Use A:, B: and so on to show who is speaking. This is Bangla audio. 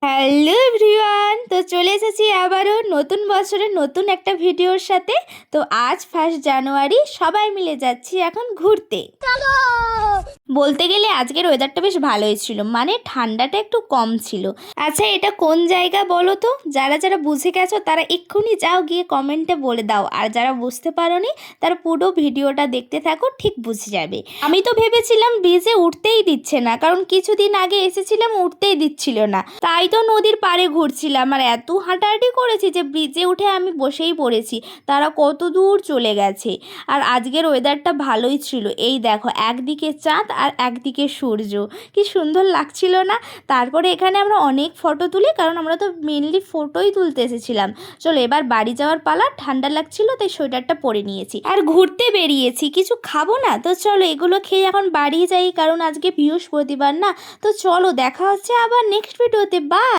A: হ্যালো এভরিওয়ান, তো চলে এসেছি আবারও নতুন বছরের নতুন একটা ভিডিওর সাথে। তো আজ 1 জানুয়ারি, সবাই মিলে যাচ্ছি এখন ঘুরতে। বলতে গেলে আজকের ওয়েদারটা বেশ ভালোই ছিল, মানে ঠান্ডাটা একটু কম ছিল। আচ্ছা, এটা কোন জায়গা বলো তো? যারা যারা বুঝে গেছো তারা এক্ষুনি যাও গিয়ে কমেন্টে বলে দাও, আর যারা বুঝতে পারোনি তারা পুরো ভিডিওটা দেখতে থাকো, ঠিক বুঝে যাবে। আমি তো ভেবেছিলাম ব্রিজে উঠতেই দিচ্ছে না, কারণ কিছুদিন আগে এসেছিলাম উঠতেই দিচ্ছিল না, তাই তো নদীর পাড়ে ঘুরছিলাম আর এত হাঁটাহাঁটি করেছি যে ব্রিজে উঠে আমি বসেই পড়েছি। তারা কত দূর চলে গেছে। আর আজকের ওয়েদারটা ভালোই ছিল, এই দেখো একদিকে চাঁদ আর একদিকে সূর্য, কি সুন্দর লাগছিল না? তারপরে এখানে আমরা অনেক ফটো তুলি, কারণ আমরা তো মেনলি ফটোই তুলতে এসেছিলাম। চলো এবার বাড়ি যাওয়ার পালা। ঠান্ডা লাগছিল তাই সোয়েটারটা পরে নিয়েছি, আর ঘুরতে বেরিয়েছি, কিছু খাবো না তো চলো এগুলো খেয়ে এখন বাড়ি যাই, কারণ আজকে বৃহস্পতিবার না। তো চলো দেখা হচ্ছে আবার নেক্সট ভিডিওতে। বাই।